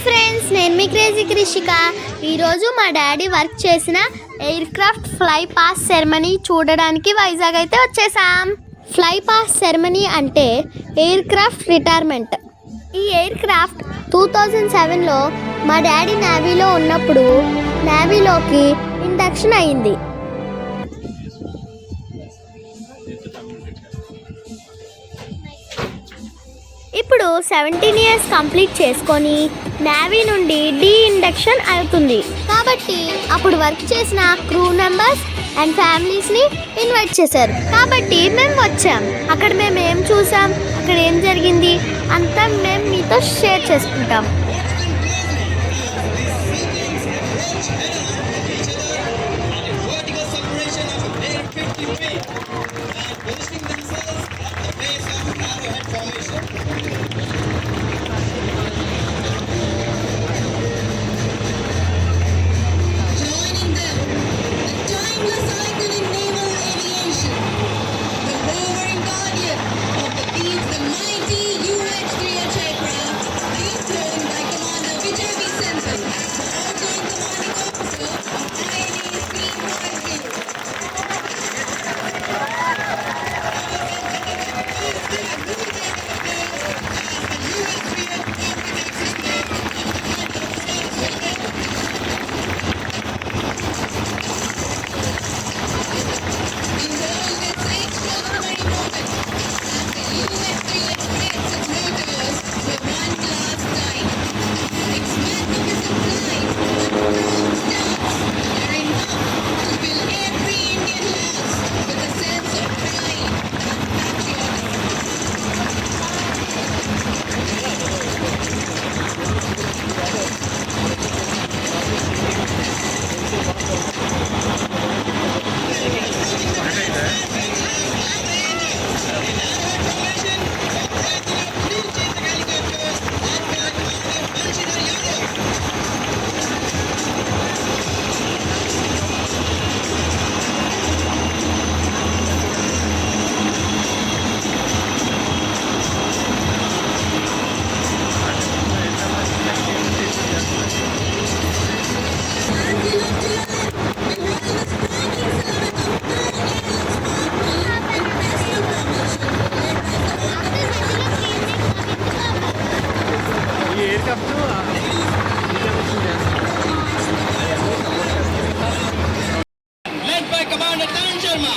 Friends, నేను మీ crazy Krishika. ఈరోజు మా డాడీ వర్క్ చేసిన air craft fly pass ceremony చూడడానికి వైజాగ్ అయితే వచ్చేసాం. ఫ్లై పాస్ సెరమనీ అంటే ఎయిర్ క్రాఫ్ట్ రిటైర్మెంట్. ఈ ఎయిర్ క్రాఫ్ట్ 2007లో మా డాడీ నేవీలో ఉన్నప్పుడు నేవీలోకి ఇండక్షన్ అయింది. ఇప్పుడు 17 ఇయర్స్ కంప్లీట్ చేసుకొని నేవీ నుండి ఇండక్షన్ అవుతుంది. కాబట్టి అప్పుడు వర్క్ చేసిన క్రూ మెంబర్స్ అండ్ ఫ్యామిలీస్ని ఇన్వైట్ చేశారు. కాబట్టి మేము వచ్చాం. అక్కడ మేము ఏం చూసాం, అక్కడ ఏం జరిగింది అంతా మేము మీతో షేర్ చేసుకుంటాం. Led by Commander Tan Sharma.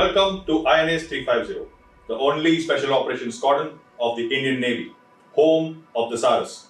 Welcome to INS 350, the only special operations squadron of the Indian Navy, home of the SARS.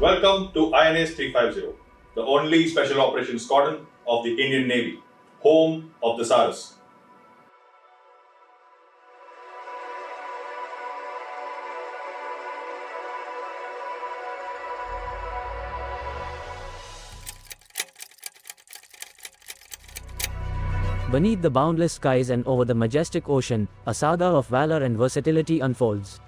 Welcome to INS 350, the only special operations squadron of the Indian Navy, home of the SARS. Beneath the boundless skies and over the majestic ocean, a saga of valor and versatility unfolds.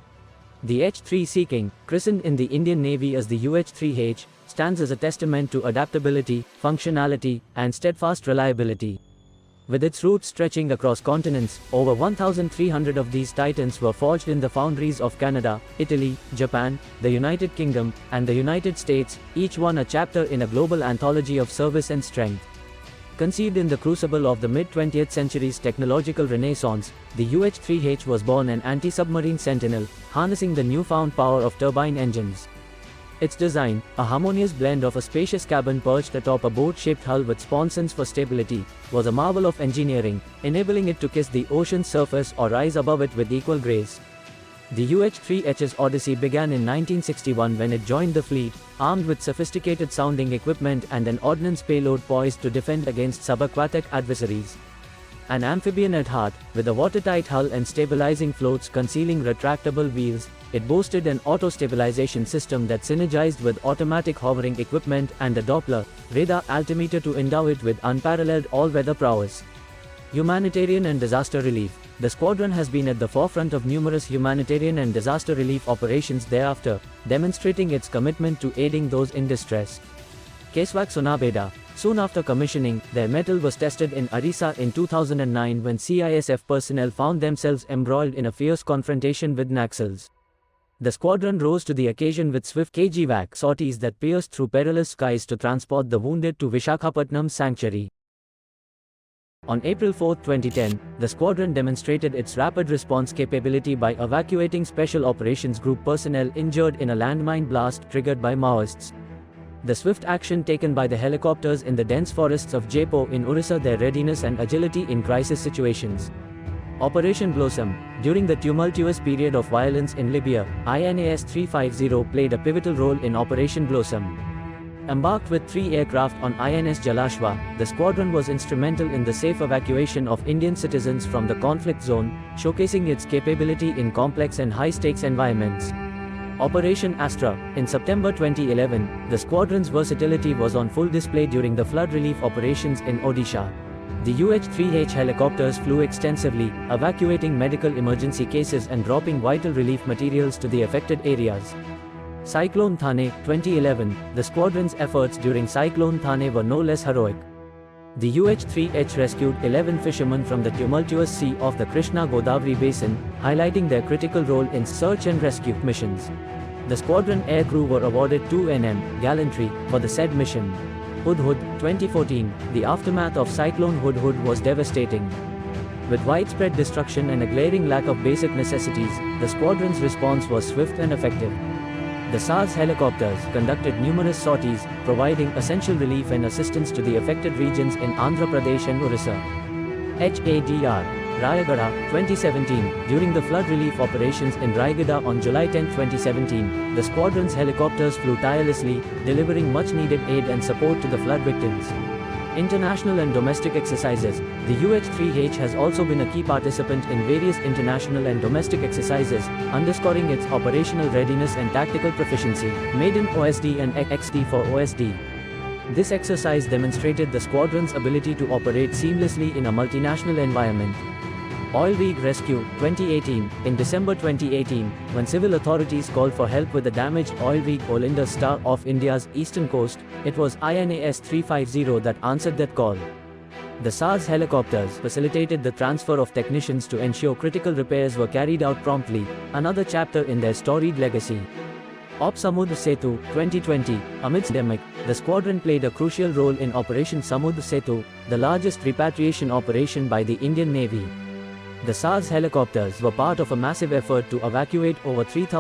The H-3 Sea King, christened in the Indian Navy as the UH-3H, stands as a testament to adaptability, functionality, and steadfast reliability. With its roots stretching across continents, over 1,300 of these titans were forged in the foundries of Canada, Italy, Japan, the United Kingdom, and the United States, each one a chapter in a global anthology of service and strength. Conceived in the crucible of the mid-20th century's technological renaissance, the UH-3H was born an anti-submarine sentinel, harnessing the newfound power of turbine engines. Its design, a harmonious blend of a spacious cabin perched atop a boat-shaped hull with sponsons for stability, was a marvel of engineering, enabling it to kiss the ocean's surface or rise above it with equal grace. The UH-3H's odyssey began in 1961 when it joined the fleet, armed with sophisticated-sounding equipment and an ordnance payload poised to defend against subaquatic adversaries. An amphibian at heart, with a watertight hull and stabilizing floats concealing retractable wheels, it boasted an auto-stabilization system that synergized with automatic hovering equipment and a Doppler radar altimeter to endow it with unparalleled all-weather prowess. Humanitarian and disaster relief. The squadron has been at the forefront of numerous humanitarian and disaster relief operations thereafter, demonstrating its commitment to aiding those in distress. Keswak Sonabeda. Soon after commissioning, their mettle was tested in Arisa in 2009 when CISF personnel found themselves embroiled in a fierce confrontation with Naxals. The squadron rose to the occasion with swift KGVAC sorties that pierced through perilous skies to transport the wounded to Vishakhapatnam's sanctuary. On April 4, 2010, the squadron demonstrated its rapid response capability by evacuating Special Operations Group personnel injured in a landmine blast triggered by Maoists. The swift action taken by the helicopters in the dense forests of Jaipo in Orissa, their readiness and agility in crisis situations. Operation Blossom. During the tumultuous period of violence in Libya, INAS 350 played a pivotal role in Operation Blossom. Embarked with 3 aircraft on INS Jalashwa, the squadron was instrumental in the safe evacuation of Indian citizens from the conflict zone, showcasing its capability in complex and high-stakes environments. Operation Astra. In September 2011, the squadron's versatility was on full display during the flood relief operations in Odisha. The UH-3H helicopters flew extensively, evacuating medical emergency cases and dropping vital relief materials to the affected areas. Cyclone Thane, 2011. The squadron's efforts during Cyclone Thane were no less heroic. The UH-3H rescued 11 fishermen from the tumultuous sea of the Krishna-Godavari basin, highlighting their critical role in search and rescue missions. The squadron aircrew were awarded 2 NM Gallantry for the said mission. Hudhud, 2014, the aftermath of Cyclone Hudhud was devastating. With widespread destruction and a glaring lack of basic necessities, the squadron's response was swift and effective. The SARS helicopters conducted numerous sorties, providing essential relief and assistance to the affected regions in Andhra Pradesh and Orissa. HADR, Rayagada, 2017. During the flood relief operations in Rayagada on July 10, 2017, the squadron's helicopters flew tirelessly, delivering much-needed aid and support to the flood victims. International and domestic exercises. The UH-3H has also been a key participant in various international and domestic exercises, underscoring its operational readiness and tactical proficiency. Maiden OSD and XD for OSD. This exercise demonstrated the squadron's ability to operate seamlessly in a multinational environment. Oil Rig Rescue, 2018. In December 2018, when civil authorities called for help with the damaged oil rig Olinda Star off India's eastern coast, it was INAS 350 that answered that call. The SARS helicopters facilitated the transfer of technicians to ensure critical repairs were carried out promptly, another chapter in their storied legacy. Op Samudra Setu, 2020. Amidst the pandemic, the squadron played a crucial role in Operation Samudra Setu, the largest repatriation operation by the Indian Navy. The SARS helicopters were part of a massive effort to evacuate over 3,000